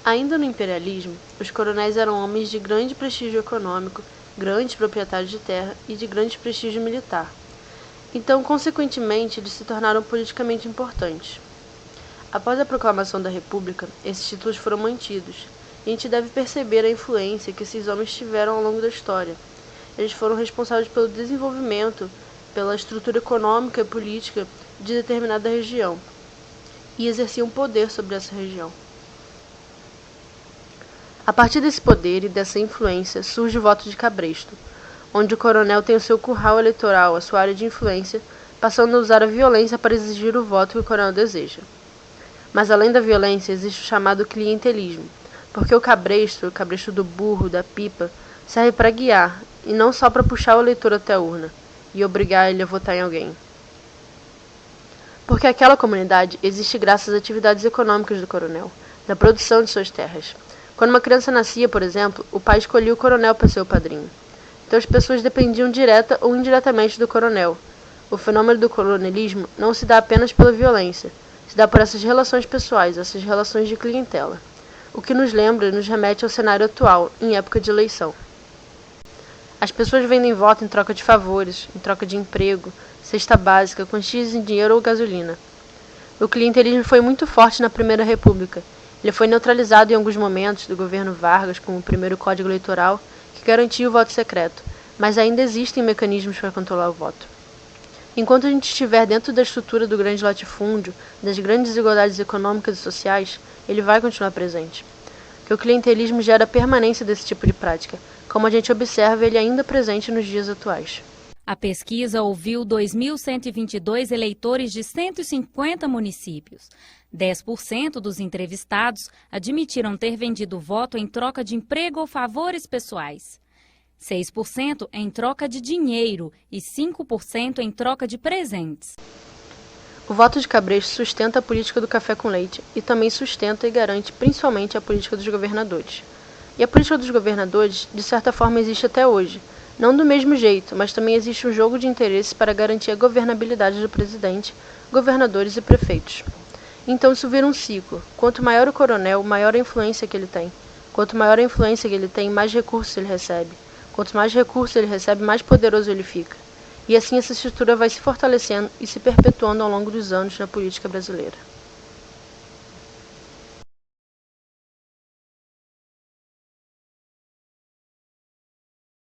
Ainda no imperialismo, os coronéis eram homens de grande prestígio econômico, grandes proprietários de terra e de grande prestígio militar. Então, consequentemente, eles se tornaram politicamente importantes. Após a proclamação da República, esses títulos foram mantidos, e a gente deve perceber a influência que esses homens tiveram ao longo da história. Eles foram responsáveis pelo desenvolvimento, pela estrutura econômica e política de determinada região, e exerciam poder sobre essa região. A partir desse poder e dessa influência surge o voto de cabresto, onde o coronel tem o seu curral eleitoral, a sua área de influência, passando a usar a violência para exigir o voto que o coronel deseja. Mas além da violência, existe o chamado clientelismo, porque o cabresto do burro, da pipa, serve para guiar, e não só para puxar o eleitor até a urna, e obrigar ele a votar em alguém. Porque aquela comunidade existe graças às atividades econômicas do coronel, da produção de suas terras. Quando uma criança nascia, por exemplo, o pai escolhia o coronel para ser o padrinho. Então as pessoas dependiam direta ou indiretamente do coronel. O fenômeno do coronelismo não se dá apenas pela violência, se dá por essas relações pessoais, essas relações de clientela. O que nos lembra e nos remete ao cenário atual, em época de eleição. As pessoas vendem voto em troca de favores, em troca de emprego, cesta básica, quantias em dinheiro ou gasolina. O clientelismo foi muito forte na Primeira República. Ele foi neutralizado em alguns momentos do governo Vargas com o primeiro Código Eleitoral, que garantia o voto secreto, mas ainda existem mecanismos para controlar o voto. Enquanto a gente estiver dentro da estrutura do grande latifúndio, das grandes desigualdades econômicas e sociais, ele vai continuar presente. Que o clientelismo gera a permanência desse tipo de prática, como a gente observa ele ainda presente nos dias atuais. A pesquisa ouviu 2.122 eleitores de 150 municípios. 10% dos entrevistados admitiram ter vendido voto em troca de emprego ou favores pessoais. 6% em troca de dinheiro e 5% em troca de presentes. O voto de cabresto sustenta a política do café com leite e também sustenta e garante principalmente a política dos governadores. E a política dos governadores, de certa forma, existe até hoje. Não do mesmo jeito, mas também existe um jogo de interesses para garantir a governabilidade do presidente, governadores e prefeitos. Então isso vira um ciclo. Quanto maior o coronel, maior a influência que ele tem. Quanto maior a influência que ele tem, mais recursos ele recebe. Quanto mais recursos ele recebe, mais poderoso ele fica. E assim essa estrutura vai se fortalecendo e se perpetuando ao longo dos anos na política brasileira.